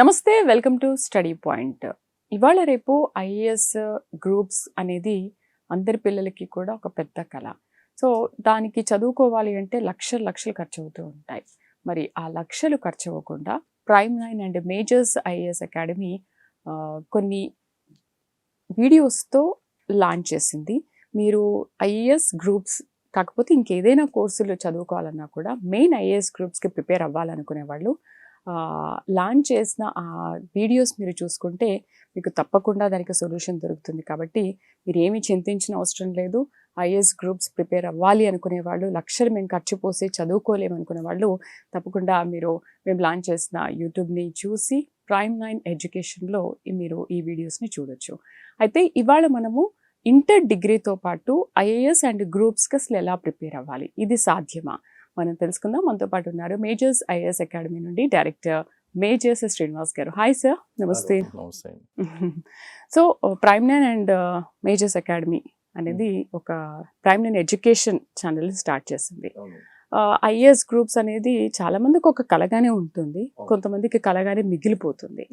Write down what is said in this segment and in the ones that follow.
నమస్తే, welcome to study point. ఇవాళ రేపు ఐఏఎస్ గ్రూప్స్ అనేది అందరి పిల్లలకి కూడా ఒక పెద్ద కళ. సో దానికి చదువుకోవాలి అంటే లక్షలు లక్షలు ఖర్చు అవుతూ ఉంటాయి. మరి ఆ లక్షలు ఖర్చు అవ్వకుండా ప్రైమ్9 అండ్ మేజర్స్ ఐఏఎస్ అకాడమీ కొన్ని వీడియోస్తో లాంచ్ చేసింది. మీరు ఐఏఎస్ గ్రూప్స్ కాకపోతే ఇంకేదైనా కోర్సులు చదువుకోవాలన్నా కూడా మెయిన్ ఐఏఎస్ గ్రూప్స్కి ప్రిపేర్ అవ్వాలనుకునే వాళ్ళు లాంచ్ చేసిన ఆ వీడియోస్ మీరు చూసుకుంటే మీకు తప్పకుండా దానికి సొల్యూషన్ దొరుకుతుంది. కాబట్టి మీరు ఏమీ చింతించిన అవసరం లేదు. ఐఏఎస్ గ్రూప్స్ ప్రిపేర్ అవ్వాలి అనుకునే వాళ్ళు, లక్షలు మేము ఖర్చు పోసి చదువుకోలేమనుకునే వాళ్ళు తప్పకుండా మేము లాంచ్ చేసిన యూట్యూబ్ని చూసి ప్రైమ్9 ఎడ్యుకేషన్లో మీరు ఈ వీడియోస్ని చూడొచ్చు. అయితే ఇవాళ మనము ఇంటర్ డిగ్రీతో పాటు ఐఏఎస్ అండ్ గ్రూప్స్కి అసలు ఎలా ప్రిపేర్ అవ్వాలి, ఇది సాధ్యమా మనం తెలుసుకుందాం. మనతో పాటు ఉన్నారు మేజర్స్ ఐఏఎస్ అకాడమీ నుండి డైరెక్టర్ మేజర్స్ శ్రీనివాస్ గారు. హాయ్ సార్, నమస్తే. సో ప్రైమ్9 అండ్ మేజర్స్ అకాడమీ అనేది ఒక ప్రైమ్9 ఎడ్యుకేషన్ ఛానల్ స్టార్ట్ చేసింది. ఐఏఎస్ గ్రూప్స్ అనేది చాలా మందికి ఒక కలగానే ఉంటుంది, కొంతమందికి కలగానే మిగిలిపోతుంది.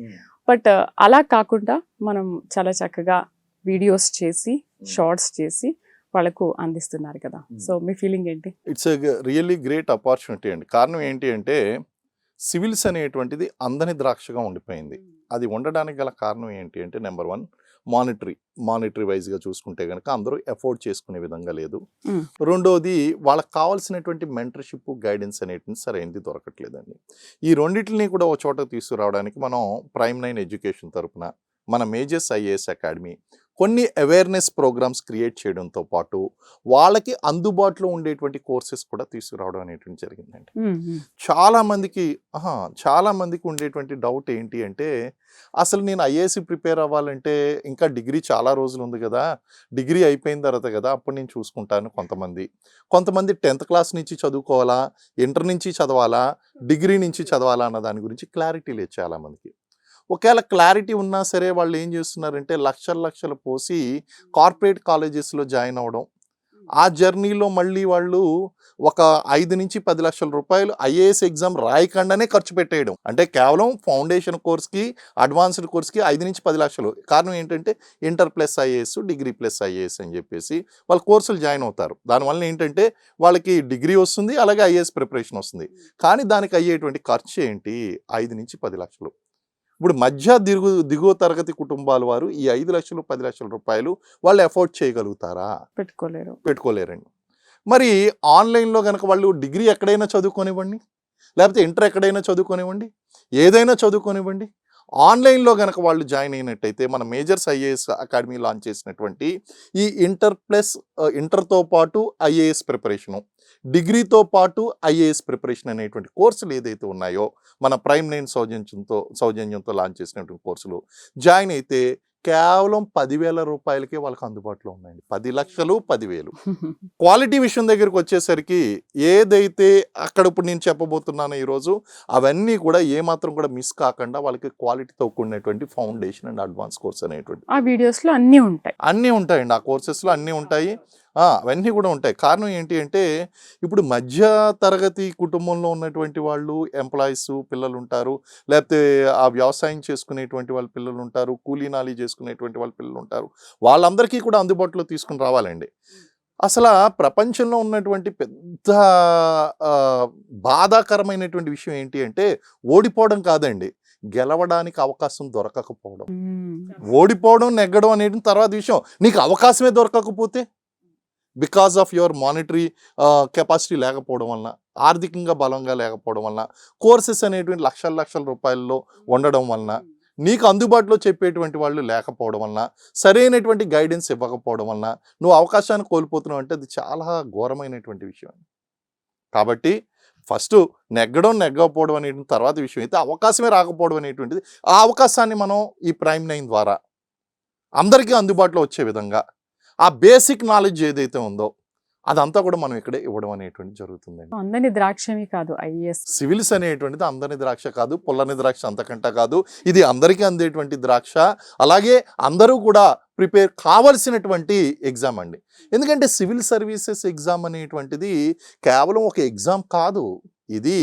బట్ అలా కాకుండా మనం చాలా చక్కగా వీడియోస్ చేసి షార్ట్స్ చేసి వాళ్ళకు అందిస్తున్నారు కదా. సో మీ ఫీలింగ్ ఏంటి? It's a really great opportunity అండి. కారణం ఏంటి అంటే సివిల్స్ అనేటువంటిది అందని ద్రాక్షగా ఉండిపోయింది. అది ఉండడానికి గల కారణం ఏంటి అంటే నెంబర్ 1 మానిటరీ వైజ్గా చూసుకుంటే కనుక అందరూ ఎఫోర్డ్ చేసుకునే విధంగా లేదు. రెండోది వాళ్ళకి కావాల్సినటువంటి మెంటర్షిప్ గైడెన్స్ అనేటువంటి సరైనది దొరకట్లేదండి. ఈ రెండింటిని కూడా ఒక చోట తీసుకురావడానికి మనం ప్రైమ్9 ఎడ్యుకేషన్ తరపున మన మేజర్స్ ఐఏఎస్ అకాడమీ కొన్ని అవేర్నెస్ ప్రోగ్రామ్స్ క్రియేట్ చేయడంతో పాటు వాళ్ళకి అందుబాటులో ఉండేటువంటి కోర్సెస్ కూడా తీసుకురావడం అనేటువంటి జరిగిందండి. చాలా మందికి ఉండేటువంటి డౌట్ ఏంటి అంటే అసలు నేను ఐఏఎస్ ప్రిపేర్ అవ్వాలంటే ఇంకా డిగ్రీ చాలా రోజులు ఉంది కదా, డిగ్రీ అయిపోయిన తర్వాత కదా అప్పుడు నేను చూసుకుంటాను. కొంతమంది 10th క్లాస్ నుంచి చదువుకోవాలా, ఇంటర్ నుంచి చదవాలా, డిగ్రీ నుంచి చదవాలా అన్న దాని గురించి క్లారిటీ లేదు చాలామందికి. ఒకవేళ క్లారిటీ ఉన్నా సరే వాళ్ళు ఏం చేస్తున్నారంటే లక్షలు పోసి కార్పొరేట్ కాలేజెస్లో జాయిన్ అవ్వడం, ఆ జర్నీలో మళ్ళీ వాళ్ళు ఒక 5 నుంచి 10 లక్షల రూపాయలు ఐఏఎస్ ఎగ్జామ్ రాయకుండానే ఖర్చు పెట్టేయడం. అంటే కేవలం ఫౌండేషన్ కోర్స్కి, అడ్వాన్స్డ్ కోర్స్కి 5 నుంచి 10 లక్షలు. కారణం ఏంటంటే inter plus IAS, degree plus IAS అని చెప్పేసి వాళ్ళు కోర్సులు జాయిన్ అవుతారు. దానివల్ల ఏంటంటే వాళ్ళకి డిగ్రీ వస్తుంది, అలాగే ఐఏఎస్ ప్రిపరేషన్ వస్తుంది. కానీ దానికి అయ్యేటువంటి ఖర్చు ఏంటి? 5 నుంచి 10 లక్షలు. ఇప్పుడు మధ్య దిగువ తరగతి కుటుంబాల వారు ఈ 5 లక్షలు 10 లక్షల రూపాయలు వాళ్ళు ఎఫోర్డ్ చేయగలుగుతారా? పెట్టుకోలేరండి. మరి ఆన్లైన్లో కనుక వాళ్ళు డిగ్రీ ఎక్కడైనా చదువుకోనివ్వండి, లేకపోతే ఇంటర్ ఎక్కడైనా చదువుకోనివ్వండి, ఏదైనా చదువుకోనివ్వండి, ఆన్లైన్లో కనుక వాళ్ళు జాయిన్ అయినట్టయితే మన మేజర్స్ ఐఏఎస్ అకాడమీ లాంచ్ చేసినటువంటి ఈ ఇంటర్తో పాటు ఐఏఎస్ ప్రిపరేషను, డిగ్రీతో పాటు ఐఏఎస్ ప్రిపరేషన్ అనేటువంటి కోర్సులు ఏదైతే ఉన్నాయో మన ప్రైమ్9 సౌజన్యంతో లాంచ్ చేసినటువంటి కోర్సులు జాయిన్ అయితే కేవలం 10,000 రూపాయలకే వాళ్ళకి అందుబాటులో ఉన్నాయండి. 10 లక్షలు 10,000. క్వాలిటీ విషయం దగ్గరికి వచ్చేసరికి ఏదైతే అక్కడ ఇప్పుడు నేను చెప్పబోతున్నానో ఈరోజు అవన్నీ కూడా ఏమాత్రం కూడా మిస్ కాకుండా వాళ్ళకి క్వాలిటీతో కూడినటువంటి ఫౌండేషన్ అండ్ అడ్వాన్స్ కోర్స్ అనేటువంటి ఆ వీడియోస్లో అన్నీ ఉంటాయండి. ఆ కోర్సెస్లో అన్నీ ఉంటాయి, అవన్నీ కూడా ఉంటాయి. కారణం ఏంటి అంటే ఇప్పుడు మధ్య తరగతి కుటుంబంలో ఉన్నటువంటి వాళ్ళు ఎంప్లాయీస్ పిల్లలు ఉంటారు, లేకపోతే ఆ వ్యవసాయం చేసుకునేటువంటి వాళ్ళ పిల్లలు ఉంటారు, కూలీ నాలీ చేసుకునేటువంటి వాళ్ళ పిల్లలు ఉంటారు. వాళ్ళందరికీ కూడా అందుబాటులో తీసుకుని రావాలండి. అసలు ప్రపంచంలో ఉన్నటువంటి పెద్ద బాధాకరమైనటువంటి విషయం ఏంటి అంటే ఓడిపోవడం కాదండి, గెలవడానికి అవకాశం దొరకకపోవడం. ఓడిపోవడం నెగ్గడం అనేది తర్వాత విషయం. నీకు అవకాశమే దొరకకపోతే because of your monetary capacity లేకపోవడం వలన, ఆర్థికంగా బలంగా లేకపోవడం వలన, కోర్సెస్ అనేటువంటి లక్షల రూపాయల్లో ఉండడం వలన, నీకు అందుబాటులో చెప్పేటువంటి వాళ్ళు లేకపోవడం వలన, సరైనటువంటి గైడెన్స్ ఇవ్వకపోవడం వలన నువ్వు అవకాశాన్ని కోల్పోతున్నావు అంటే అది చాలా ఘోరమైనటువంటి విషయం. కాబట్టి ఫస్ట్ నెగ్గకపోవడం అనేటువంటి తర్వాత విషయం అయితే అవకాశమే రాకపోవడం అనేటువంటిది, ఆ అవకాశాన్ని మనం ఈ ప్రైమ్9 ద్వారా అందరికీ అందుబాటులో వచ్చే విధంగా ఆ బేసిక్ నాలెడ్జ్ ఏదైతే ఉందో అదంతా కూడా మనం ఇక్కడే ఇవ్వడం అనేటువంటి జరుగుతుందండి. అందని ద్రాక్షమే కాదు ఐఏఎస్ సివిల్స్ అనేటువంటిది అందని ద్రాక్ష కాదు, పుల్లని ద్రాక్ష అంతకంట కాదు, ఇది అందరికీ అందేటువంటి ద్రాక్ష. అలాగే అందరూ కూడా ప్రిపేర్ కావాల్సినటువంటి ఎగ్జామ్ అండి. ఎందుకంటే సివిల్ సర్వీసెస్ ఎగ్జామ్ అనేటువంటిది కేవలం ఒక ఎగ్జామ్ కాదు, ఇది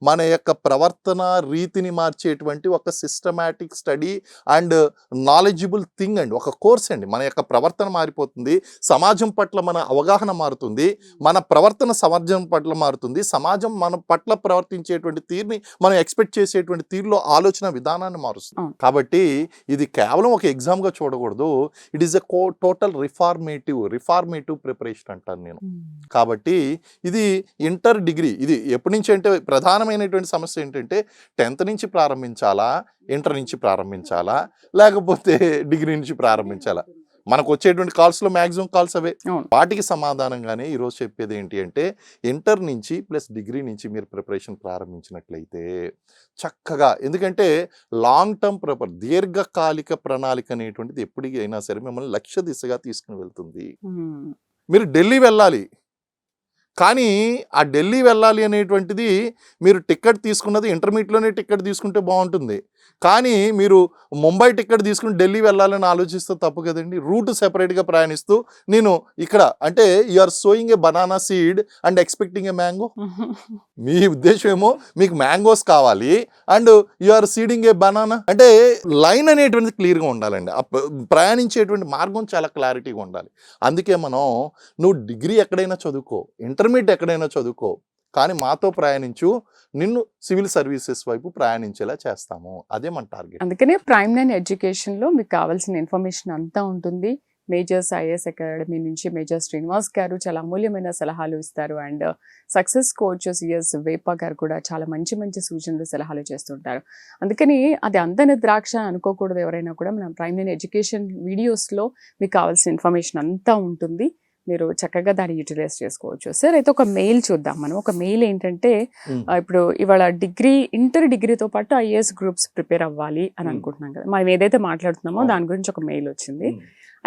మన యొక్క ప్రవర్తన రీతిని మార్చేటువంటి ఒక systematic study and knowledgeable thing అండి. ఒక కోర్స్ అండి. మన యొక్క ప్రవర్తన మారిపోతుంది, సమాజం పట్ల మన అవగాహన మారుతుంది, మన ప్రవర్తన సమాజం పట్ల మారుతుంది, సమాజం మన పట్ల ప్రవర్తించేటువంటి తీరుని మనం ఎక్స్పెక్ట్ చేసేటువంటి తీరులో ఆలోచన విధానాన్ని మారుస్తుంది. కాబట్టి ఇది కేవలం ఒక ఎగ్జామ్గా చూడకూడదు. It is a total reformative preparation అంటాను నేను. కాబట్టి ఇది ఇంటర్ డిగ్రీ, ఇది ఎప్పటి నుంచి అంటే ప్రధానమైనటువంటి సమస్య ఏంటంటే 10th నుంచి ప్రారంభించాలా, ఇంటర్ నుంచి ప్రారంభించాలా, లేకపోతే డిగ్రీ నుంచి ప్రారంభించాలా. మనకు వచ్చేటువంటి కాల్స్లో మ్యాక్సిమం కాల్స్ అవే. వాటికి సమాధానంగానే ఈరోజు చెప్పేది ఏంటి అంటే ఇంటర్ నుంచి ప్లస్ డిగ్రీ నుంచి మీరు ప్రిపరేషన్ ప్రారంభించినట్లయితే చక్కగా, ఎందుకంటే లాంగ్ టర్మ్ దీర్ఘకాలిక ప్రణాళిక అనేటువంటిది ఎప్పటికైనా సరే మిమ్మల్ని లక్ష్య దిశగా తీసుకుని వెళ్తుంది. మీరు ఢిల్లీ వెళ్ళాలి, కానీ ఆ ఢిల్లీ వెళ్ళాలి అనేటువంటిది మీరు టికెట్ తీసుకున్నది ఇంటర్మీడియట్లోనే టికెట్ తీసుకుంటే బాగుంటుంది. కానీ మీరు ముంబై టికెట్ తీసుకుని ఢిల్లీ వెళ్ళాలని ఆలోచిస్తే తప్పు కదండి. రూట్ సెపరేట్గా ప్రయాణిస్తూ నేను ఇక్కడ అంటే you are sowing a banana seed and expecting a mango. మీ ఉద్దేశం ఏమో మీకు మ్యాంగోస్ కావాలి and you are seeding a banana. అంటే లైన్ అనేటువంటిది క్లియర్గా ఉండాలండి. ప్రయాణించేటువంటి మార్గం చాలా క్లారిటీగా ఉండాలి. అందుకే మనం నువ్వు డిగ్రీ ఎక్కడైనా చదువుకో, ఇంటర్మీడియట్ ఎక్కడైనా చదువుకో, కానీ మాతో ప్రయాణించు, నిన్ను సివిల్ సర్వీసెస్ వైపు ప్రయాణించేలా చేస్తాము. అదే మన టార్గెట్. అందుకనే Prime9 ఎడ్యుకేషన్లో మీకు కావాల్సిన ఇన్ఫర్మేషన్ అంతా ఉంటుంది. మేజర్స్ ఐఏఎస్ అకాడమీ నుంచి మేజర్ శ్రీనివాస్ గారు చాలా అమూల్యమైన సలహాలు ఇస్తారు. అండ్ సక్సెస్ కోచ్ సిఎస్ వేప గారు కూడా చాలా మంచి మంచి సూచనలు సలహాలు చేస్తుంటారు. అందుకని అది అందని ద్రాక్ష అనుకోకూడదు. ఎవరైనా కూడా మనం Prime9 ఎడ్యుకేషన్ వీడియోస్లో మీకు కావాల్సిన ఇన్ఫర్మేషన్ అంతా ఉంటుంది. మీరు చక్కగా దాన్ని యూటిలైజ్ చేసుకోవచ్చు. సార్, అయితే ఒక మెయిల్ చూద్దాం మనం. ఒక మెయిల్ ఏంటంటే ఇప్పుడు ఇవాళ ఇంటర్ డిగ్రీతో పాటు ఐఏఎస్ గ్రూప్స్ ప్రిపేర్ అవ్వాలి అని అనుకుంటున్నాం కదా. మనం ఏదైతే మాట్లాడుతున్నామో దాని గురించి ఒక మెయిల్ వచ్చింది.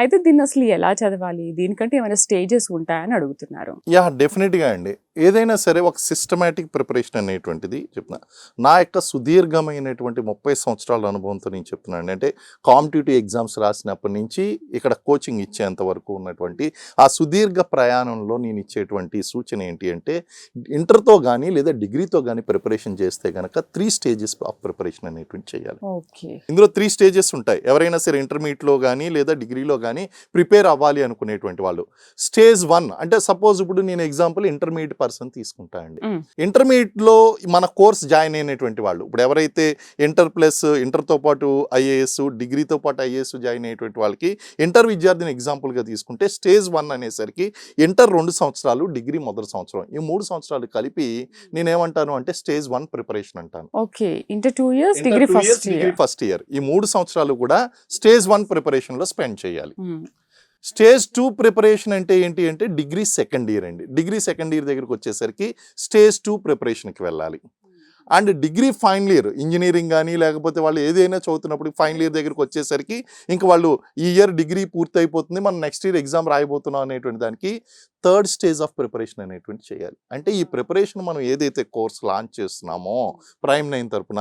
అయితే దీన్ని అసలు ఎలా చదవాలి, దీనికంటే ఏమైనా స్టేజెస్ ఉంటాయని అడుగుతున్నారు. యా, డెఫినెట్గా అండి. ఏదైనా సరే ఒక సిస్టమేటిక్ ప్రిపరేషన్ అనేటువంటిది చెప్తున్నా. నా యొక్క సుదీర్ఘమైనటువంటి 30 సంవత్సరాల అనుభవంతో నేను చెప్తున్నాను. అంటే కాంపిటేటివ్ ఎగ్జామ్స్ రాసినప్పటి నుంచి ఇక్కడ కోచింగ్ ఇచ్చేంత వరకు ఉన్నటువంటి ఆ సుదీర్ఘ ప్రయాణంలో నేను ఇచ్చేటువంటి సూచన ఏంటి అంటే ఇంటర్తో కానీ లేదా డిగ్రీతో కానీ ప్రిపరేషన్ చేస్తే కనుక 3 స్టేజెస్ ఆఫ్ ప్రిపరేషన్ అనేటువంటి చేయాలి. ఇందులో 3 స్టేజెస్ ఉంటాయి. ఎవరైనా సరే ఇంటర్మీడియట్లో కానీ లేదా డిగ్రీలో కానీ ప్రిపేర్ అవ్వాలి అనుకునేటువంటి వాళ్ళు స్టేజ్ 1 అంటే సపోజ్ ఇప్పుడు నేను ఎగ్జాంపుల్ ఇంటర్మీడియట్ పర్సన్ తీసుకుంటా అండి. ఇంటర్మీడియట్లో మన కోర్స్ జాయిన్ అయినటువంటి వాళ్ళు, ఇప్పుడు ఎవరైతే ఇంటర్తో పాటు ఐఏఎస్, డిగ్రీతో పాటు ఐఏఎస్ జాయిన్ అయ్యేటువంటి వాళ్ళకి ఇంటర్ విద్యార్థిని ఎగ్జాంపుల్గా తీసుకుంటే స్టేజ్ 1 అనేసరికి ఇంటర్ 2 సంవత్సరాలు, డిగ్రీ మొదటి సంవత్సరం, ఈ 3 సంవత్సరాలు కలిపి నేనేమంటాను అంటే స్టేజ్ 1 ప్రిపరేషన్ అంటాను. Inter 2 years, degree first year, ఈ 3 సంవత్సరాలు కూడా స్టేజ్ 1 ప్రిపరేషన్ లో స్పెండ్ చేయాలి. స్టేజ్ 2 ప్రిపరేషన్ అంటే ఏంటి అంటే డిగ్రీ సెకండ్ ఇయర్ అండి. డిగ్రీ సెకండ్ ఇయర్ దగ్గరికి వచ్చేసరికి స్టేజ్ 2 ప్రిపరేషన్కి వెళ్ళాలి. And degree final year engineering కానీ లేకపోతే వాళ్ళు ఏదైనా చదువుతున్నప్పుడు ఫైనల్ ఇయర్ దగ్గరికి వచ్చేసరికి ఇంకా వాళ్ళు ఈ ఇయర్ డిగ్రీ పూర్తి అయిపోతుంది, మనం నెక్స్ట్ ఇయర్ ఎగ్జామ్ రాయబోతున్నాం అనేటువంటి దానికి 3rd స్టేజ్ ఆఫ్ ప్రిపరేషన్ అనేటువంటి చేయాలి. అంటే ఈ ప్రిపరేషన్ మనం ఏదైతే కోర్స్ లాంచ్ చేస్తున్నామో Prime9 తరపున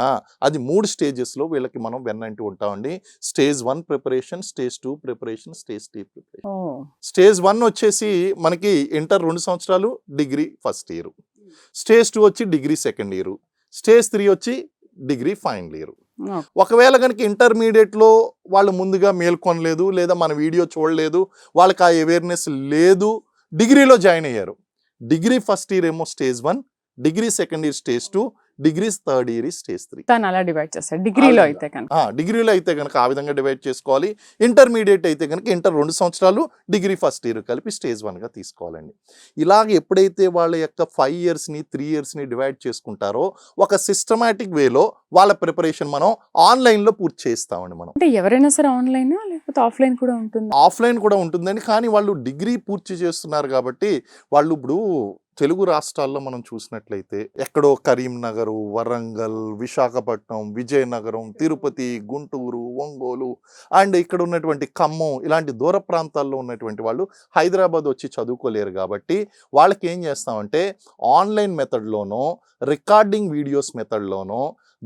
అది 3 స్టేజెస్లో వీళ్ళకి మనం వెన్నంటూ ఉంటామండి. Stage 1 preparation, stage 2 preparation, stage 3 preparation. Stage 1 వచ్చేసి మనకి ఇంటర్ 2 సంవత్సరాలు, డిగ్రీ ఫస్ట్ ఇయర్. స్టేజ్ 2 వచ్చి డిగ్రీ సెకండ్ ఇయర్. స్టేజ్ 3 వచ్చి డిగ్రీ ఫైనల్ ఇయర్. ఒకవేళ కనుక ఇంటర్మీడియట్లో వాళ్ళు ముందుగా మేల్కొనలేదు లేదా మన వీడియో చూడలేదు, వాళ్ళకి ఆ అవేర్నెస్ లేదు, డిగ్రీలో జాయిన్ అయ్యారు. డిగ్రీ ఫస్ట్ ఇయర్ ఏమో stage 1, degree second year stage 2, degree third year stage 3. అలా డివైడ్ చేస్తారు. డిగ్రీలో అయితే కనుక ఆ విధంగా డివైడ్ చేసుకోవాలి. ఇంటర్మీడియట్ అయితే కనుక ఇంటర్ 2 సంవత్సరాలు, డిగ్రీ ఫస్ట్ ఇయర్ కలిపి స్టేజ్ 1గా తీసుకోవాలండి. ఇలాగ ఎప్పుడైతే వాళ్ళ యొక్క 5 ఇయర్స్ని 3 ఇయర్స్ని డివైడ్ చేసుకుంటారో ఒక సిస్టమాటిక్ వేలో వాళ్ళ ప్రిపరేషన్ మనం ఆన్లైన్లో పూర్తి చేస్తామండి. మనం అంటే ఎవరైనా సరే ఆన్లైన్ లేకపోతే ఆఫ్లైన్ కూడా ఉంటుంది? ఆఫ్లైన్ కూడా ఉంటుందండి. కానీ వాళ్ళు డిగ్రీ పూర్తి చేస్తున్నారు కాబట్టి వాళ్ళు ఇప్పుడు తెలుగు రాష్ట్రాల్లో మనం చూసినట్లయితే ఎక్కడో కరీంనగర్, వరంగల్, విశాఖపట్నం, విజయనగరం, తిరుపతి, గుంటూరు, ఒంగోలు అండ్ ఇక్కడ ఉన్నటువంటి ఖమ్మం ఇలాంటి దూర ప్రాంతాల్లో ఉన్నటువంటి వాళ్ళు హైదరాబాద్ వచ్చి చదువుకోలేరు కాబట్టి వాళ్ళకి ఏం చేస్తామంటే ఆన్లైన్ మెథడ్లోనో, రికార్డింగ్ వీడియోస్ మెథడ్లోనో,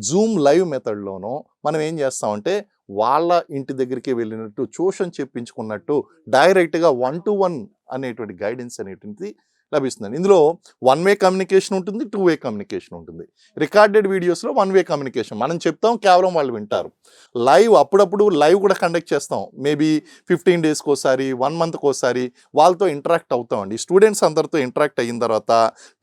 జూమ్ లైవ్ మెథడ్లోనో మనం ఏం చేస్తామంటే వాళ్ళ ఇంటి దగ్గరికి వెళ్ళినట్టు ట్యూషన్ చెప్పించుకున్నట్టు డైరెక్ట్గా 1-to-1 అనేటువంటి గైడెన్స్ అనేటువంటిది లభిస్తుందండి. ఇందులో 1 వే కమ్యూనికేషన్ ఉంటుంది, 2 వే కమ్యూనికేషన్ ఉంటుంది. రికార్డెడ్ వీడియోస్లో 1 వే కమ్యూనికేషన్ మనం చెప్తాం, కేవలం వాళ్ళు వింటారు. లైవ్ అప్పుడప్పుడు లైవ్ కూడా కండక్ట్ చేస్తాం. మేబీ 15 డేస్కి ఒకసారి, 1 మంత్కి ఒకసారి వాళ్ళతో ఇంటరాక్ట్ అవుతామండి. స్టూడెంట్స్ అందరితో ఇంటరాక్ట్ అయిన తర్వాత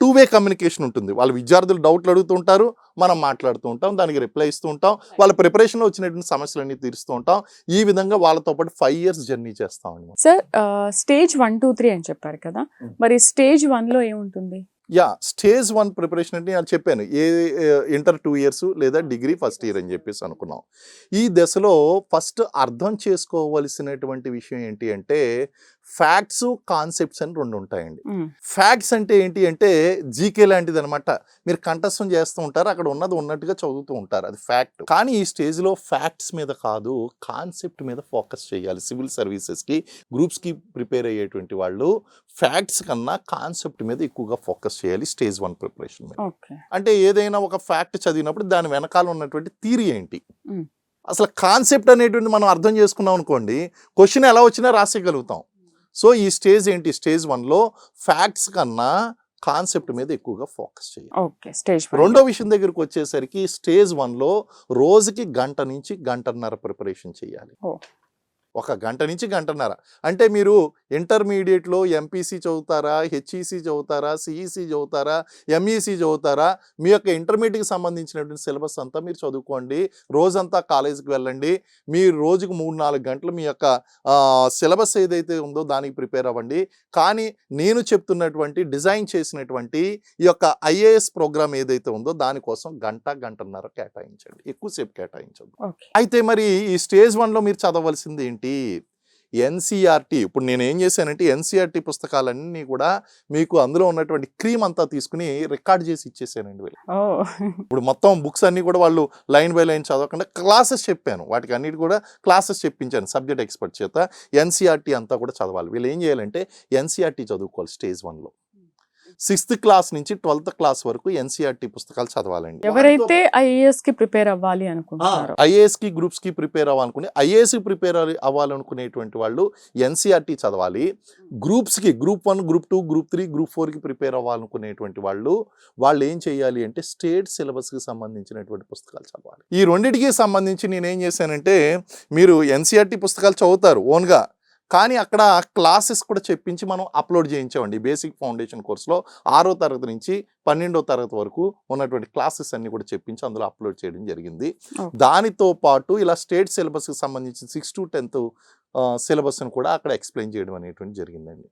2 వే కమ్యూనికేషన్ ఉంటుంది. వాళ్ళ విద్యార్థులు డౌట్లు అడుగుతుంటారు, మనం మాట్లాడుతూ ఉంటాం, దానికి రిప్లై ఇస్తూ ఉంటాం, వాళ్ళ ప్రిపరేషన్లో వచ్చినటువంటి సమస్యలన్నీ తీరుస్తూ ఉంటాం. ఈ విధంగా వాళ్ళతో పాటు 5 years జర్నీ చేస్తామండి. సార్ స్టేజ్ 1, 2, 3 అని చెప్పారు కదా, మరి స్టేజ్ 1లో ఏముంటుంది? స్టేజ్ 1 ప్రిపరేషన్ అంటే నేను చెప్పాను, ఇంటర్ 2 years లేదా డిగ్రీ ఫస్ట్ ఇయర్ అని చెప్పేసి అనుకున్నాం. ఈ దశలో ఫస్ట్ అర్థం చేసుకోవలసినటువంటి విషయం ఏంటి అంటే ఫ్యాక్ట్స్, కాన్సెప్ట్స్ అని 2 ఉంటాయండి. ఫ్యాక్ట్స్ అంటే ఏంటి అంటే జీకే లాంటిది అనమాట. మీరు కంఠస్థం చేస్తూ ఉంటారు, అక్కడ ఉన్నది ఉన్నట్టుగా చదువుతూ ఉంటారు, అది ఫ్యాక్ట్. కానీ ఈ స్టేజ్లో ఫ్యాక్ట్స్ మీద కాదు, కాన్సెప్ట్ మీద ఫోకస్ చేయాలి. సివిల్ సర్వీసెస్కి, గ్రూప్స్కి ప్రిపేర్ అయ్యేటువంటి వాళ్ళు ఫ్యాక్ట్స్ కన్నా కాన్సెప్ట్ మీద ఎక్కువగా ఫోకస్ చేయాలి స్టేజ్ 1 ప్రిపరేషన్ మీద. అంటే ఏదైనా ఒక ఫ్యాక్ట్ చదివినప్పుడు దాని వెనకాల ఉన్నటువంటి థియరీ ఏంటి, అసలు కాన్సెప్ట్ అనేటువంటి మనం అర్థం చేసుకున్నాం అనుకోండి, క్వశ్చన్ ఎలా వచ్చినా రాసేయగలుగుతాం. సో ఈ స్టేజ్ ఏంటి, స్టేజ్ 1లో ఫ్యాక్ట్స్ కన్నా కాన్సెప్ట్ మీద ఎక్కువగా ఫోకస్ చేయాలి. రెండో విషయం దగ్గరికి వచ్చేసరికి స్టేజ్ 1లో రోజుకి 1 గంట నుంచి 1.5 గంటల ప్రిపరేషన్ చేయాలి. 1 గంట నుంచి 1.5 గంటల. అంటే మీరు ఇంటర్మీడియట్లో ఎంపీసీ చదువుతారా, హెచ్ఈసి చదువుతారా, సిఈసి చదువుతారా, ఎంఈసి చదువుతారా, మీ యొక్క ఇంటర్మీడియట్కి సంబంధించినటువంటి సిలబస్ అంతా మీరు చదువుకోండి. రోజంతా కాలేజీకి వెళ్ళండి. మీరు రోజుకు 3-4 గంటలు మీ యొక్క సిలబస్ ఏదైతే ఉందో దానికి ప్రిపేర్ అవ్వండి. కానీ నేను చెప్తున్నటువంటి డిజైన్ చేసినటువంటి ఈ యొక్క ఐఏఎస్ ప్రోగ్రామ్ ఏదైతే ఉందో దానికోసం 1-1.5 గంటల కేటాయించండి, ఎక్కువసేపు కేటాయించండి. అయితే మరి ఈ స్టేజ్ 1లో మీరు చదవలసింది ఏంటి? ఎన్సీఆర్టీ. ఇప్పుడు నేను ఏం చేశానంటే ఎన్సీఆర్టీ పుస్తకాలన్నీ కూడా మీకు అందులో ఉన్నటువంటి క్రీమ్ అంతా తీసుకుని రికార్డ్ చేసి ఇచ్చేసానండి వీళ్ళు. ఇప్పుడు మొత్తం బుక్స్ అన్ని కూడా వాళ్ళు లైన్ బై లైన్ చదవకుండా క్లాసెస్ చెప్పాను, వాటికి అన్నిటి కూడా క్లాసెస్ చెప్పించాను సబ్జెక్ట్ ఎక్స్పర్ట్ చేత. ఎన్సీఆర్టీ అంతా కూడా చదవాలి. వీళ్ళు ఏం చేయాలంటే ఎన్సీఆర్టీ చదువుకోవాలి స్టేజ్ 1లో. 6th క్లాస్ నుంచి 12th క్లాస్ వరకు ఎన్సీఆర్టీ పుస్తకాలు చదవాలండి. ఎవరైతే ఐఏఎస్ కి ప్రిపేర్ అవ్వాలి అనుకుంటున్నారో, ఐఏఎస్ కి, గ్రూప్స్ కి ప్రిపేర్ అవ్వాలనుకుని, ఐఏఎస్ కి ప్రిపేర్ అవ్వాలనుకునేటువంటి వాళ్ళు ఎన్సీఆర్టీ చదవాలి. గ్రూప్స్ కి గ్రూప్ 1, గ్రూప్ 2, గ్రూప్ 3, గ్రూప్ 4 కి ప్రిపేర్ అవ్వాలనుకునేటువంటి వాళ్ళు ఏం చేయాలి అంటే స్టేట్ సిలబస్ కి సంబంధించినటువంటి పుస్తకాలు చదవాలి. ఈ రెండింటికి సంబంధించి నేనేం చేశానంటే, మీరు ఎన్సీఆర్టీ పుస్తకాలు చదువుతారు ఓన్గా, కానీ అక్కడ క్లాసెస్ కూడా చెప్పించి మనం అప్లోడ్ చేయించామండి. బేసిక్ ఫౌండేషన్ కోర్సులో 6వ తరగతి నుంచి 12వ తరగతి వరకు ఉన్నటువంటి క్లాసెస్ అన్ని కూడా చెప్పించి అందులో అప్లోడ్ చేయడం జరిగింది. దానితో పాటు ఇలా స్టేట్ సిలబస్కి సంబంధించి 6 to 10th సిలబస్ని కూడా అక్కడ ఎక్స్ప్లెయిన్ చేయడం అనేటువంటి జరిగిందండి.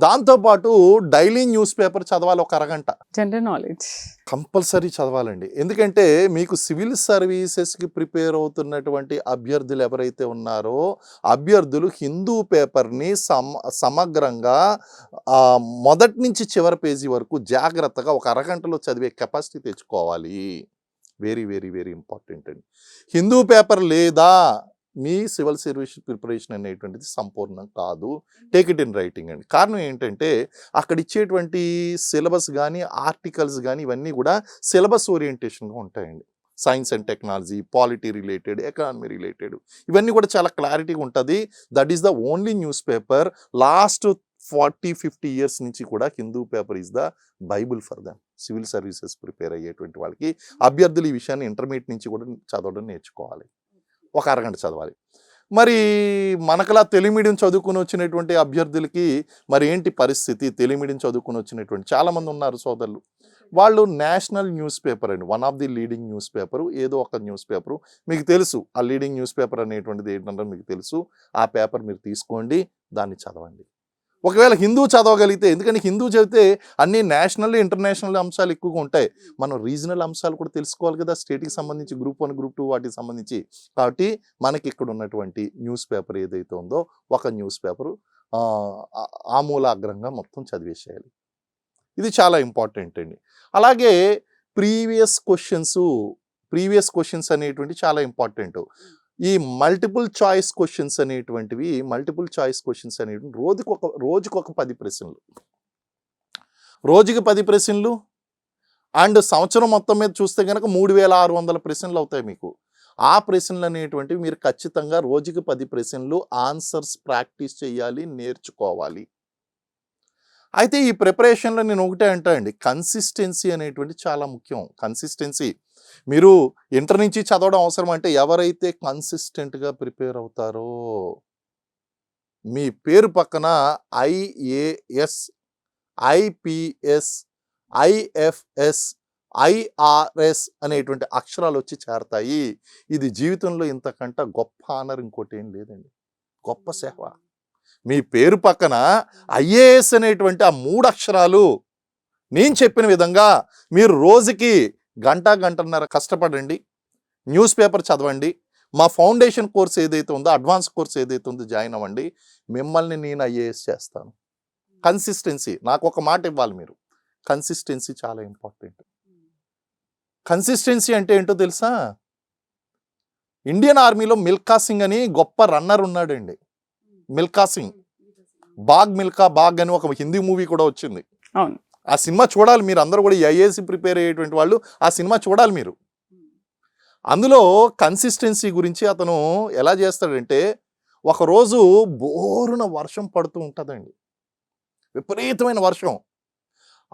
దాంతోపాటు డైలీ న్యూస్ పేపర్ చదవాలి, 1 అరగంట. జనరల్ నాలెడ్జ్ కంపల్సరీ చదవాలండి. ఎందుకంటే మీకు సివిల్ సర్వీసెస్కి ప్రిపేర్ అవుతున్నటువంటి అభ్యర్థులు ఎవరైతే ఉన్నారో అభ్యర్థులు హిందూ పేపర్ని సమగ్రంగా మొదటి నుంచి చివరి పేజీ వరకు జాగ్రత్తగా 1 అరగంటలో చదివే కెపాసిటీ తెచ్చుకోవాలి. వెరీ వెరీ వెరీ ఇంపార్టెంట్ అండి. హిందూ పేపర్ లేదా మీ సివిల్ సర్వీస్ ప్రిపరేషన్ అనేటువంటిది సంపూర్ణం కాదు. టేక్ ఇట్ ఇన్ రైటింగ్ అండి. కారణం ఏంటంటే అక్కడ ఇచ్చేటువంటి సిలబస్ కానీ, ఆర్టికల్స్ కానీ ఇవన్నీ కూడా సిలబస్ ఓరియంటేషన్గా ఉంటాయండి. Science and technology, polity related, economy related, ఇవన్నీ కూడా చాలా క్లారిటీగా ఉంటుంది. That is the only news paper. Last 40-50 years నుంచి కూడా Hindu paper is the Bible for them. Civil services prepare అయ్యేటువంటి వాళ్ళకి అభ్యర్థులు ఈ విషయాన్ని ఇంటర్మీడియట్ నుంచి కూడా చదవడం నేర్చుకోవాలి. 1 అరగంట చదవాలి. మరి మనకలా తెలుగు మీడియం చదువుకుని వచ్చినటువంటి అభ్యర్థులకి మరి ఏంటి పరిస్థితి? తెలుగు మీడియం చదువుకుని వచ్చినటువంటి చాలామంది ఉన్నారు సోదరులు, వాళ్ళు నేషనల్ న్యూస్ పేపర్ అండి, one of the leading news paper, ఏదో ఒక న్యూస్ పేపరు మీకు తెలుసు. ఆ లీడింగ్ న్యూస్ పేపర్ అనేటువంటిది ఏంటంటే మీకు తెలుసు. ఆ పేపర్ మీరు తీసుకోండి, దాన్ని చదవండి. ఒకవేళ హిందూ చదవగలిగితే, ఎందుకంటే హిందూ చదివితే అన్ని నేషనల్, ఇంటర్నేషనల్ అంశాలు ఎక్కువగా ఉంటాయి. మనం రీజనల్ అంశాలు కూడా తెలుసుకోవాలి కదా, స్టేట్కి సంబంధించి, గ్రూప్ 1, గ్రూప్ 2 వాటికి సంబంధించి. కాబట్టి మనకి ఇక్కడ ఉన్నటువంటి న్యూస్ పేపర్ ఏదైతే ఉందో ఒక న్యూస్ పేపరు ఆమూలాగ్రంగా మొత్తం చదివేసేయాలి. ఇది చాలా ఇంపార్టెంట్ అండి. అలాగే ప్రీవియస్ క్వశ్చన్స్ అనేటువంటి చాలా ఇంపార్టెంట్. ఈ మల్టిపుల్ చాయిస్ క్వశ్చన్స్ అనేటువంటివి రోజుకొక 10 ప్రశ్నలు, రోజుకి 10 ప్రశ్నలు అండ్ సంవత్సరం మొత్తం మీద చూస్తే కనుక 3600 ప్రశ్నలు అవుతాయి మీకు. ఆ ప్రశ్నలు అనేటువంటివి మీరు ఖచ్చితంగా రోజుకి 10 ప్రశ్నలు ఆన్సర్స్ ప్రాక్టీస్ చేయాలి, నేర్చుకోవాలి. అయితే ఈ ప్రిపరేషన్లో నేను ఒకటే అంటా అండి, కన్సిస్టెన్సీ అనేటువంటి చాలా ముఖ్యం. కన్సిస్టెన్సీ మీరు ఇంటర్ నుంచి చదవడం అవసరం అంటే ఎవరైతే కన్సిస్టెంట్గా ప్రిపేర్ అవుతారో మీ పేరు పక్కన ఐఏఎస్, ఐపిఎస్, ఐఎఫ్ఎస్, ఐఆర్ఎస్ అనేటువంటి అక్షరాలు వచ్చి చేరతాయి. ఇది జీవితంలో ఇంతకంటే గొప్ప ఆనర్ ఇంకోటి ఏం లేదండి, గొప్ప సేవ. మీ పేరు పక్కన ఐఏఎస్ అనేటువంటి ఆ 3 అక్షరాలు నేను చెప్పిన విధంగా మీరు రోజుకి గంటన్నర కష్టపడండి, న్యూస్ పేపర్ చదవండి, మా ఫౌండేషన్ కోర్స్ ఏదైతే ఉందో, అడ్వాన్స్ కోర్స్ ఏదైతే ఉందో జాయిన్ అవ్వండి, మిమ్మల్ని నేను ఐఏఎస్ చేస్తాను. కన్సిస్టెన్సీ, నాకు ఒక మాట ఇవ్వాలి మీరు, కన్సిస్టెన్సీ చాలా ఇంపార్టెంట్. కన్సిస్టెన్సీ అంటే ఏంటో తెలుసా? ఇండియన్ ఆర్మీలో మిల్కా సింగ్ అని గొప్ప రన్నర్ ఉన్నాడండి. మిల్కా సింగ్, బాగ్ మిల్కా బాగ్ అని ఒక హిందీ మూవీ కూడా వచ్చింది. అవును. ఆ సినిమా చూడాలి మీరు అందరూ కూడా, ఐఏఎస్ ప్రిపేర్ అయ్యేటువంటి వాళ్ళు ఆ సినిమా చూడాలి మీరు. అందులో కన్సిస్టెన్సీ గురించి అతను ఎలా చేస్తాడంటే, ఒకరోజు బోరున వర్షం పడుతూ ఉంటుందండి, విపరీతమైన వర్షం.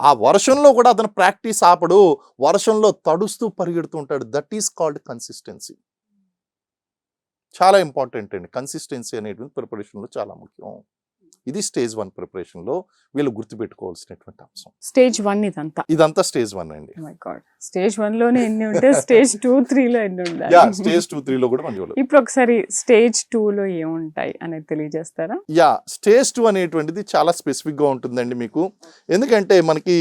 ఆ వర్షంలో కూడా అతను ప్రాక్టీస్ ఆపడు, వర్షంలో తడుస్తూ పరిగెడుతూ ఉంటాడు. That is called consistency. చాలా ఇంపార్టెంట్ అండి కన్సిస్టెన్సీ అనేటువంటి ప్రిపరేషన్లో చాలా ముఖ్యం. ఇది స్టేజ్ 1 ప్రిపరేషన్లో వీళ్ళు గుర్తుపెట్టుకోవాల్సినటువంటి అంశం. స్టేజ్ 1 ఇదంతా స్టేజ్ 1 అండి. స్టేజ్ 1 లోనే ఎన్ని ఉంటే స్టేజ్ 2, 3లో ఎన్ని ఉండాలి? స్టేజ్ 2, 3లో కూడా మనం చూడాలి. ఇప్పుడు ఒకసారి స్టేజ్ 2లో ఏముంటాయి అనేది తెలియజేస్తారా? స్టేజ్ 2 అనేటువంటిది చాలా స్పెసిఫిక్గా ఉంటుందండి మీకు. ఎందుకంటే మనకి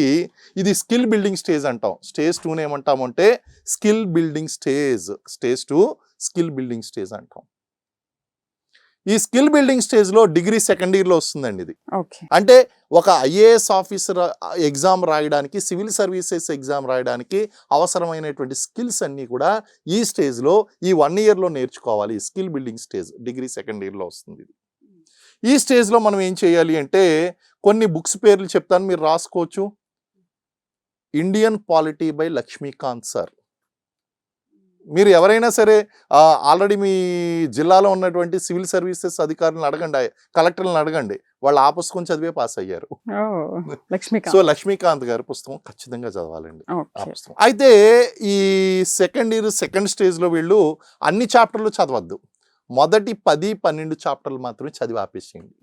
ఇది స్కిల్ బిల్డింగ్ స్టేజ్ అంటాం. స్టేజ్ 2ని ఏమంటామంటే skill building stage. Stage 2 skill building stage అంటాం. ఈ స్కిల్ బిల్డింగ్ స్టేజ్లో డిగ్రీ సెకండ్ ఇయర్లో వస్తుందండి ఇది. అంటే ఒక ఐఏఎస్ ఆఫీసర్ ఎగ్జామ్ రాయడానికి, సివిల్ సర్వీసెస్ ఎగ్జామ్ రాయడానికి అవసరమైనటువంటి స్కిల్స్ అన్నీ కూడా ఈ స్టేజ్లో ఈ 1 ఇయర్లో నేర్చుకోవాలి. Skill building stage degree second ఇయర్లో వస్తుంది. ఈ స్టేజ్లో మనం ఏం చేయాలి అంటే, కొన్ని బుక్స్ పేర్లు చెప్తాను, మీరు రాసుకోవచ్చు. Indian polity by Laxmikanth sir. మీరు ఎవరైనా సరే ఆల్రెడీ మీ జిల్లాలో ఉన్నటువంటి సివిల్ సర్వీసెస్ అధికారులను అడగండి, కలెక్టర్లను అడగండి, వాళ్ళు ఆ పుస్తకం చదివే పాస్ అయ్యారు. సో లక్ష్మీకాంత్ గారి పుస్తకం ఖచ్చితంగా చదవాలండి ఆ పుస్తకం. అయితే ఈ సెకండ్ ఇయర్ సెకండ్ స్టేజ్లో వీళ్ళు అన్ని చాప్టర్లు చదవద్దు, మొదటి 10-12 చాప్టర్లు మాత్రమే చదివి ఆపేసేయండి.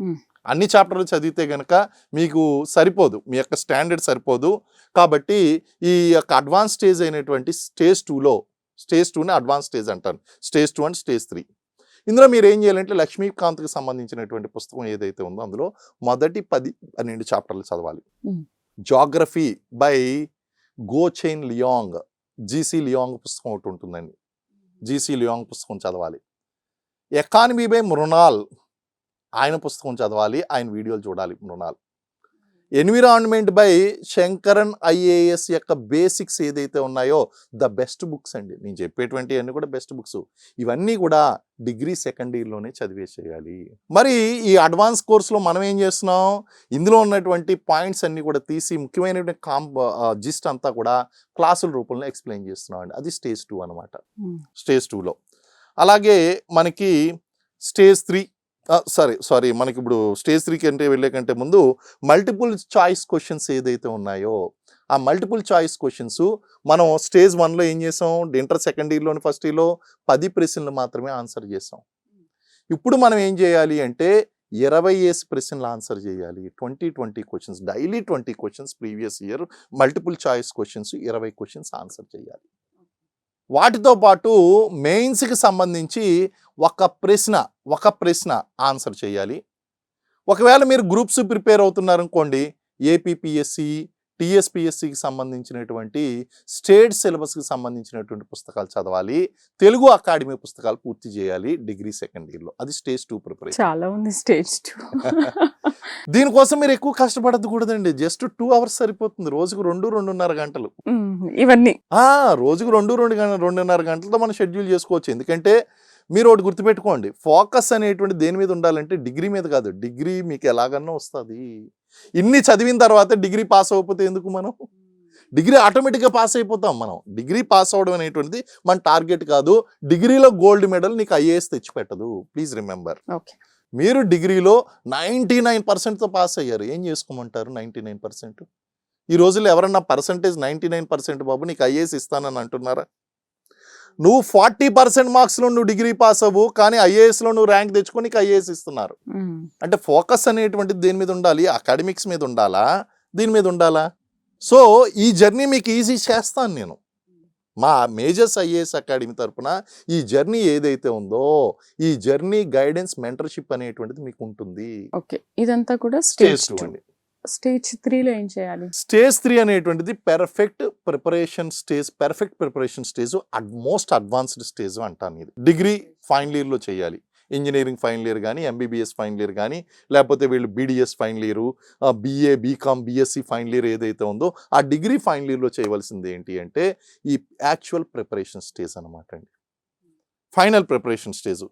అన్ని చాప్టర్లు చదివితే కనుక మీకు సరిపోదు, మీ యొక్క స్టాండర్డ్ సరిపోదు. కాబట్టి ఈ యొక్క అడ్వాన్స్ స్టేజ్ అయినటువంటి స్టేజ్ 2లో, స్టేజ్ 2ని అడ్వాన్స్ స్టేజ్ అంటాను, స్టేజ్ 2 అండ్ స్టేజ్ 3. ఇందులో మీరు ఏం చేయాలంటే లక్ష్మీకాంత్కి సంబంధించినటువంటి పుస్తకం ఏదైతే ఉందో అందులో మొదటి 10-12 చాప్టర్లు చదవాలి. Geography by Goh Cheng Leong, GC Leong పుస్తకం ఒకటి ఉంటుందండి, జీసీ లియాంగ్ పుస్తకం చదవాలి. ఎకానమీ బై మృణాల్, ఆయన పుస్తకం చదవాలి, ఆయన వీడియోలు చూడాలి Mrunal. Environment by Shankaran IAS యొక్క బేసిక్స్ ఏదైతే ఉన్నాయో ద బెస్ట్ బుక్స్ అండి, నేను చెప్పేటువంటి అన్ని కూడా బెస్ట్ బుక్స్. ఇవన్నీ కూడా డిగ్రీ సెకండ్ ఇయర్లోనే చదివేసేయాలి. మరి ఈ అడ్వాన్స్ కోర్సులో మనం ఏం చేస్తున్నాం, ఇందులో ఉన్నటువంటి పాయింట్స్ అన్ని కూడా తీసి ముఖ్యమైనటువంటి జిస్ట్ అంతా కూడా క్లాసుల రూపంలో ఎక్స్ప్లెయిన్ చేస్తున్నాం అండి. అది స్టేజ్ 2 అనమాట. స్టేజ్ 2లో అలాగే మనకి స్టేజ్ 3 సారీ మనకి ఇప్పుడు స్టేజ్ 3 కంటే వెళ్ళే కంటే ముందు మల్టిపుల్ చాయిస్ క్వశ్చన్స్ ఏదైతే ఉన్నాయో ఆ మల్టిపుల్ చాయిస్ క్వశ్చన్స్ మనం స్టేజ్ 1లో ఏం చేసాం, ఇంటర్ సెకండ్ ఇయర్లోని ఫస్ట్ ఇయర్లో 10 ప్రశ్నలు మాత్రమే ఆన్సర్ చేసాం. ఇప్పుడు మనం ఏం చేయాలి అంటే 20 ప్రశ్నలు ఆన్సర్ చేయాలి. 20 questions, daily 20 questions, previous year multiple choice questions 20 questions answer చేయాలి. వాటితో పాటు మెయిన్స్కి సంబంధించి ఒక ప్రశ్న ఆన్సర్ చేయాలి. ఒకవేళ మీరు గ్రూప్స్ ప్రిపేర్ అవుతున్నారనుకోండి, ఏపీపీఎస్సి, టీఎస్పీఎస్సికి సంబంధించినటువంటి స్టేట్ సిలబస్కి సంబంధించినటువంటి పుస్తకాలు చదవాలి. తెలుగు అకాడమీ పుస్తకాలు పూర్తి చేయాలి డిగ్రీ సెకండ్ ఇయర్లో. అది స్టేజ్ 2 ప్రిపరేషన్. చాలా ఉంది స్టేజ్ 2. దీనికోసం మీరు ఎక్కువ కష్టపడద్దు కూడదండి, జస్ట్ 2 hours సరిపోతుంది. రోజుకు 2-2.5 గంటలు. ఇవన్నీ రోజుకు 2-2.5 గంటలతో మనం షెడ్యూల్ చేసుకోవచ్చు. ఎందుకంటే మీరు ఒకటి గుర్తుపెట్టుకోండి, ఫోకస్ అనేటువంటి దేని మీద ఉండాలంటే డిగ్రీ మీద కాదు. డిగ్రీ మీకు ఎలాగన్నా వస్తుంది. ఇన్ని చదివిన తర్వాత డిగ్రీ పాస్ అవ్వకపోతే ఎందుకు, మనం డిగ్రీ ఆటోమేటిక్గా పాస్ అయిపోతాం. మనం డిగ్రీ పాస్ అవ్వడం అనేటువంటిది మన టార్గెట్ కాదు. డిగ్రీలో గోల్డ్ మెడల్ నీకు ఐఏఎస్ తెచ్చిపెట్టదు, ప్లీజ్ రిమెంబర్. మీరు డిగ్రీలో 99%తో పాస్ అయ్యారు, ఏం చేసుకోమంటారు 99%? ఈ రోజుల్లో ఎవరన్నా పర్సంటేజ్ 99% బాబు నీకు ఐఏఎస్ ఇస్తానని అంటున్నారా? నువ్వు 40% మార్క్స్లో నువ్వు డిగ్రీ పాస్ అవ్వు, కానీ ఐఏఎస్లో నువ్వు ర్యాంక్ తెచ్చుకొని నీకు ఐఏఎస్ ఇస్తున్నారు. అంటే ఫోకస్ అనేటువంటిది దేని మీద ఉండాలి? అకాడమిక్స్ మీద ఉండాలా, దీని మీద ఉండాలా? సో ఈ జర్నీ మీకు ఈజీ చేస్తాను నేను. మా మేజర్స్ ఐఏఎస్ అకాడమీ తరపున ఈ జర్నీ ఏదైతే ఉందో, ఈ జర్నీ గైడెన్స్ మెంటర్షిప్ అనేటువంటిది మీకు ఉంటుంది. ఓకే, ఇదంతా కూడా స్టేజ్ స్టేజ్ 2 2. అండి. స్టేజ్ 3లో ఏం చేయాలి? స్టేజ్ 3 అనేటువంటిది perfect preparation stage, most advanced stage అంటాను. ఇది డిగ్రీ ఫైనల్ ఇయర్లో చేయాలి. ఇంజనీరింగ్ ఫైనల్ ఇయర్ కానీ, ఎంబీబీఎస్ ఫైనల్ ఇయర్ కానీ, లేకపోతే వీళ్ళు BDS final year, BA, BCom, BSc final year ఏదైతే ఉందో ఆ డిగ్రీ ఫైనల్ ఇయర్లో చేయవలసింది ఏంటి అంటే ఈ యాక్చువల్ ప్రిపరేషన్ స్టేజ్ అనమాట అండి. Final preparation stage.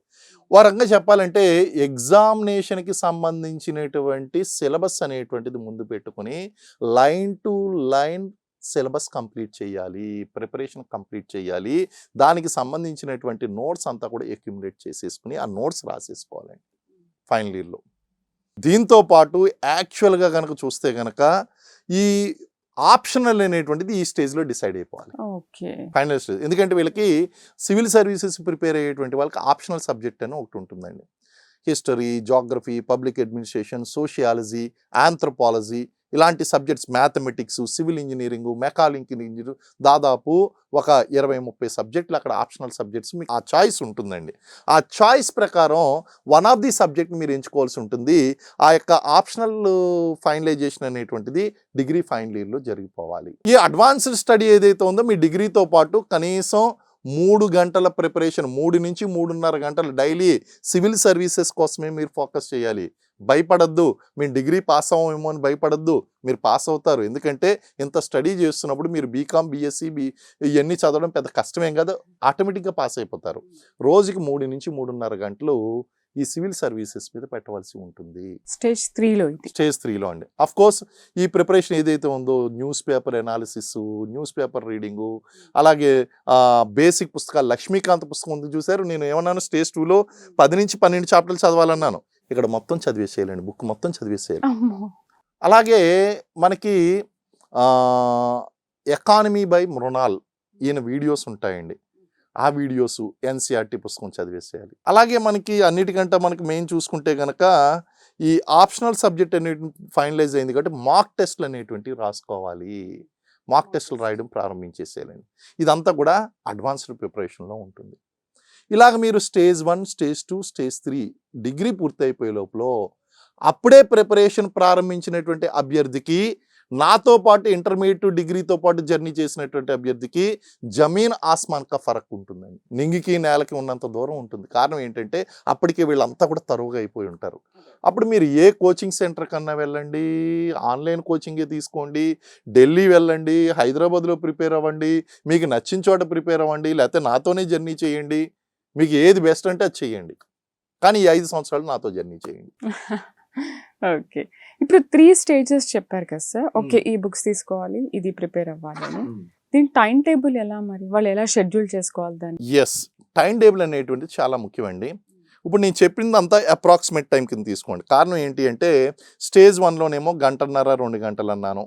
ఓ రకంగా చెప్పాలంటే ఎగ్జామినేషన్కి సంబంధించినటువంటి సిలబస్ అనేటువంటిది ముందు పెట్టుకొని line to line syllabus complete చేయాలి, ప్రిపరేషన్ కంప్లీట్ చేయాలి. దానికి సంబంధించినటువంటి నోట్స్ అంతా కూడా అక్యుములేట్ చేసేసుకుని ఆ నోట్స్ రాసేసుకోవాలండి ఫైనల్ ఇయర్లో. దీంతో పాటు యాక్చువల్గా కనుక చూస్తే కనుక ఈ ఆప్షనల్ అనేటువంటిది ఈ స్టేజ్లో డిసైడ్ అయిపోవాలి, ఓకే. Final stage. ఎందుకంటే వీళ్ళకి సివిల్ సర్వీసెస్ ప్రిపేర్ అయ్యేటువంటి వాళ్ళకి ఆప్షనల్ సబ్జెక్ట్ అని ఒకటి ఉంటుందండి. History, geography, public administration, sociology, anthropology, ఇలాంటి subjects, mathematics, civil engineering, mechanical engineering, దాదాపు ఒక 20-30 సబ్జెక్టులు అక్కడ ఆప్షనల్ సబ్జెక్ట్స్ మీకు ఆ చాయిస్ ఉంటుందండి. ఆ చాయిస్ ప్రకారం వన్ ఆఫ్ ది సబ్జెక్ట్ మీరు ఎంచుకోవాల్సి ఉంటుంది. ఆ యొక్క ఆప్షనల్ ఫైనలైజేషన్ అనేటువంటిది డిగ్రీ ఫైనల్ ఇయర్లో జరిగిపోవాలి. ఈ అడ్వాన్స్డ్ స్టడీ ఏదైతే ఉందో మీ డిగ్రీతో పాటు కనీసం 3 గంటల ప్రిపరేషన్, 3 నుంచి 3.5 గంటలు డైలీ సివిల్ సర్వీసెస్ కోసమే మీరు ఫోకస్ చేయాలి. భయపడద్దు, మీరు డిగ్రీ పాస్ అవ్వమేమో అని భయపడద్దు, మీరు పాస్ అవుతారు. ఎందుకంటే ఇంత స్టడీ చేస్తున్నప్పుడు మీరు బీకామ్, బీఎస్సీ, ఇవన్నీ చదవడం పెద్ద కష్టమేం కాదు, ఆటోమేటిక్గా పాస్ అయిపోతారు. రోజుకి 3 నుంచి 3.5 గంటలు ఈ సివిల్ సర్వీసెస్ మీద పెట్టవలసి ఉంటుంది స్టేజ్ 3లో. ఇది స్టేజ్ 3లో అండి. అఫ్ కోర్స్ ఈ ప్రిపరేషన్ ఏదైతే ఉందో news paper analysis, news paper reading, అలాగే బేసిక్ పుస్తకాలు, లక్ష్మీకాంత్ పుస్తకం ఉంది చూసారు. నేను ఏమన్నాను, స్టేజ్ 2లో 10 నుంచి 12 చాప్టర్లు చదవాలన్నాను. ఇక్కడ మొత్తం చదివేసేయాలండి, బుక్ మొత్తం చదివేసేయాలి. అలాగే మనకి ఎకానమీ బై మృణాల్, ఈయన వీడియోస్ ఉంటాయండి. ఆ వీడియోస్, ఎన్సీఆర్టీ పుస్తకం చదివేసేయాలి. అలాగే మనకి అన్నిటికంటే మనకి మెయిన్ చూసుకుంటే కనుక ఈ ఆప్షనల్ సబ్జెక్ట్ అనేది ఫైనలైజ్ అయింది కాబట్టి మాక్ టెస్ట్లు అనేటువంటివి రాసుకోవాలి. మాక్ టెస్టులు రాయడం ప్రారంభించేసేయాలండి. ఇదంతా కూడా అడ్వాన్స్డ్ ప్రిపరేషన్లో ఉంటుంది. ఇలాగ మీరు స్టేజ్ 1, స్టేజ్ 2, స్టేజ్ 3 డిగ్రీ పూర్తయిపోయే లోపల అప్పుడే ప్రిపరేషన్ ప్రారంభించినటువంటి అభ్యర్థికి, నాతో పాటు ఇంటర్మీడియట్ డిగ్రీతో పాటు జర్నీ చేసినటువంటి అభ్యర్థికి జమీన్ ఆస్మాన్ కా ఫరక్ ఉంటుందండి. నింగికి నేలకి ఉన్నంత దూరం ఉంటుంది. కారణం ఏంటంటే అప్పటికే వీళ్ళంతా కూడా తరువుగా అయిపోయి ఉంటారు. అప్పుడు మీరు ఏ కోచింగ్ సెంటర్ కన్నా వెళ్ళండి, ఆన్లైన్ కోచింగే తీసుకోండి, ఢిల్లీ వెళ్ళండి, హైదరాబాద్లో ప్రిపేర్ అవ్వండి, మీకు నచ్చిన చోట ప్రిపేర్ అవ్వండి, లేకపోతే నాతోనే జర్నీ చేయండి. మీకు ఏది బెస్ట్ అంటే అది చేయండి, కానీ ఈ 5 సంవత్సరాలు నాతో జర్నీ చేయండి. ఓకే, ఇప్పుడు 3 స్టేజెస్ చెప్పారు కదా సార్. ఓకే, ఈ బుక్స్ తీసుకోవాలి, ఇది ప్రిపేర్ అవ్వాలని. దీని టైం టేబుల్ ఎలా, మరి వాళ్ళు ఎలా షెడ్యూల్ చేసుకోవాలి దాన్ని? ఎస్, టైం టేబుల్ అనేటువంటిది చాలా ముఖ్యమండి. ఇప్పుడు నేను చెప్పిందంతా అప్రాక్సిమేట్ టైం కింద తీసుకోండి. కారణం ఏంటి అంటే స్టేజ్ 1లోనేమో 1.5 2 గంటలు అన్నాను,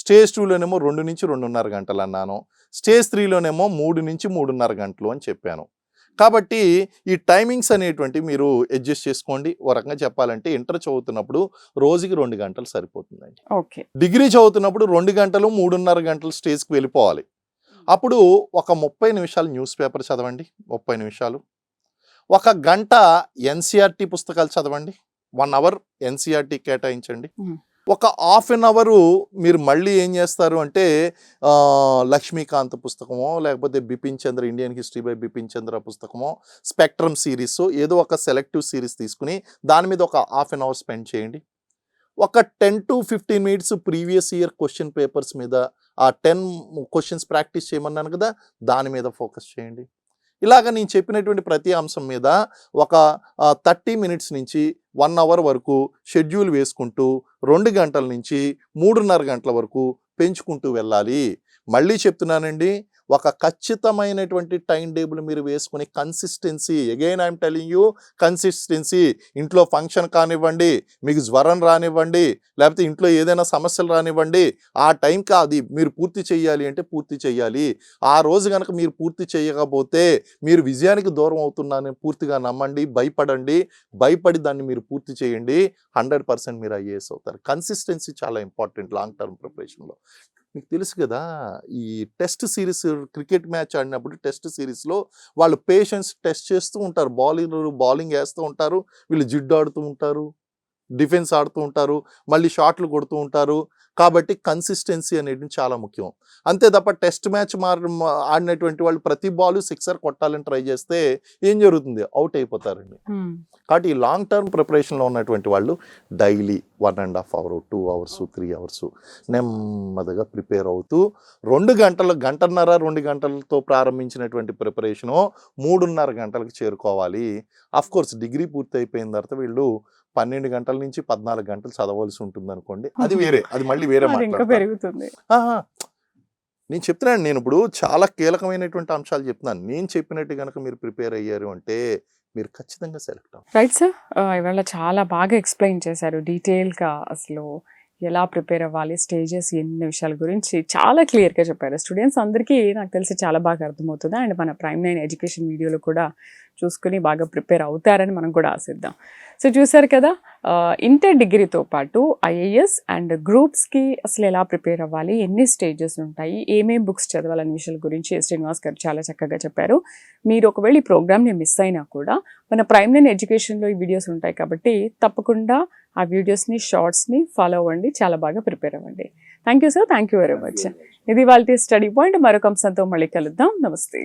స్టేజ్ 2లోనేమో 2 నుంచి 2.5 గంటలు అన్నాను, స్టేజ్ 3లోనేమో 3 నుంచి 3.5 గంటలు అని చెప్పాను. కాబట్టి ఈ టైమింగ్స్ అనేటువంటి మీరు అడ్జస్ట్ చేసుకోండి. ఓ రకంగా చెప్పాలంటే ఇంటర్ చదువుతున్నప్పుడు రోజుకి 2 గంటలు సరిపోతుందండి. ఓకే, డిగ్రీ చదువుతున్నప్పుడు 2 గంటలు 3.5 గంటలు స్టేజ్కి వెళ్ళిపోవాలి. అప్పుడు ఒక 30 నిమిషాలు న్యూస్ పేపర్ చదవండి, 30 నిమిషాలు. 1 గంట ఎన్సీఆర్టీ పుస్తకాలు చదవండి, 1 అవర్ ఎన్సీఆర్టీ కేటాయించండి. ఒక హాఫ్ అన్ అవరు మీరు మళ్ళీ ఏం చేస్తారు అంటే లక్ష్మీకాంత్ పుస్తకమో, లేకపోతే Bipin Chandra, Indian history by Bipin Chandra పుస్తకమో, స్పెక్ట్రమ్ సిరీస్, ఏదో ఒక సెలెక్టివ్ సిరీస్ తీసుకుని దాని మీద ఒక హాఫ్ అన్ అవర్ స్పెండ్ చేయండి. ఒక 10 to 15 minutes previous year question papers మీద, ఆ 10 క్వశ్చన్స్ ప్రాక్టీస్ చేయమన్నాను కదా, దాని మీద ఫోకస్ చేయండి. ఇలాగ నేను చెప్పినటువంటి ప్రతి అంశం మీద ఒక 30 మినిట్స్ నుంచి 1 అవర్ వరకు షెడ్యూల్ వేసుకుంటూ 2 గంటల నుంచి 3.5 గంటల వరకు పెంచుకుంటూ వెళ్ళాలి. మళ్ళీ చెప్తున్నానండి, ఒక ఖచ్చితమైనటువంటి టైం టేబుల్ మీరు వేసుకుని consistency, again I'm telling you, consistency. ఇంట్లో ఫంక్షన్ కానివ్వండి, మీకు జ్వరం రానివ్వండి, లేకపోతే ఇంట్లో ఏదైనా సమస్యలు రానివ్వండి, ఆ టైంకి అది మీరు పూర్తి చేయాలి అంటే పూర్తి చేయాలి. ఆ రోజు కనుక మీరు పూర్తి చేయకపోతే మీరు విజయానికి దూరం అవుతున్నారని పూర్తిగా నమ్మండి, భయపడి దాన్ని మీరు పూర్తి చేయండి. 100% మీరు ఐఏఎస్ అవుతారు. కన్సిస్టెన్సీ చాలా ఇంపార్టెంట్ లాంగ్ టర్మ్ ప్రిపరేషన్లో. మీకు తెలుసు కదా, ఈ టెస్ట్ సిరీస్, క్రికెట్ మ్యాచ్ ఆడినప్పుడు టెస్ట్ సిరీస్లో వాళ్ళు పేషెన్స్ టెస్ట్ చేస్తూ ఉంటారు. బౌలింగ్ వేస్తూ ఉంటారు, వీళ్ళు జిడ్డు ఆడుతూ ఉంటారు, డిఫెన్స్ ఆడుతూ ఉంటారు, మళ్ళీ షాట్లు కొడుతూ ఉంటారు. కాబట్టి కన్సిస్టెన్సీ అనేది చాలా ముఖ్యం. అంతే తప్ప టెస్ట్ మ్యాచ్ ఆడినటువంటి వాళ్ళు ప్రతి బాల్ సిక్సర్ కొట్టాలని ట్రై చేస్తే ఏం జరుగుతుంది? అవుట్ అయిపోతారండి. కాబట్టి ఈ లాంగ్ టర్మ్ ప్రిపరేషన్లో ఉన్నటువంటి వాళ్ళు డైలీ 1.5 hours, 2 hours, 3 hours నెమ్మదిగా ప్రిపేర్ అవుతూ 1.5 గంటలతో ప్రారంభించినటువంటి ప్రిపరేషను 3.5 గంటలకు చేరుకోవాలి. కోర్స్ డిగ్రీ పూర్తి అయిపోయిన తర్వాత వీళ్ళు 12 గంటల నుంచి 14 గంటలు చదవలసి ఉంటుంది అనుకోండి, అది వేరే, అది మళ్ళీ వేరే ఇంకా పెరుగుతుంది. నేను చెప్తున్నాను, నేను ఇప్పుడు చాలా కీలకమైనటువంటి అంశాలు చెప్తున్నాను. నేను చెప్పినట్టు కనుక మీరు ప్రిపేర్ అయ్యారు అంటే మీరు ఖచ్చితంగా సెలెక్ట్ అవ్వాలి. రైట్ సార్, ఇవాళ చాలా బాగా ఎక్స్ప్లెయిన్ చేశారు డీటెయిల్గా. అసలు ఎలా ప్రిపేర్ అవ్వాలి, స్టేజెస్, ఎన్ని విషయాల గురించి చాలా క్లియర్గా చెప్పారు. స్టూడెంట్స్ అందరికీ నాకు తెలిసి చాలా బాగా అర్థమవుతుంది. అండ్ మన Prime9 ఎడ్యుకేషన్ వీడియోలో కూడా చూసుకుని బాగా ప్రిపేర్ అవుతారని మనం కూడా ఆశిద్దాం. సో చూసారు కదా, ఇంటర్ డిగ్రీతో పాటు ఐఏఎస్ అండ్ గ్రూప్స్కి అసలు ఎలా ప్రిపేర్ అవ్వాలి, ఎన్ని స్టేజెస్ ఉంటాయి, ఏమేమి బుక్స్ చదవాలనే విషయాల గురించి శ్రీనివాస్ గారు చాలా చక్కగా చెప్పారు. మీరు ఒకవేళ ఈ ప్రోగ్రామ్ని మిస్ అయినా కూడా మన Prime9 ఎడ్యుకేషన్లో ఈ వీడియోస్ ఉంటాయి కాబట్టి తప్పకుండా ఆ వీడియోస్ని, షార్ట్స్ని ఫాలో అవ్వండి, చాలా బాగా ప్రిపేర్ అవ్వండి. Thank you sir, thank you very much. ఇది వాళ్ళ స్టడీ పాయింట్. మరొక అంశంతో మళ్ళీ కలుద్దాం. నమస్తే.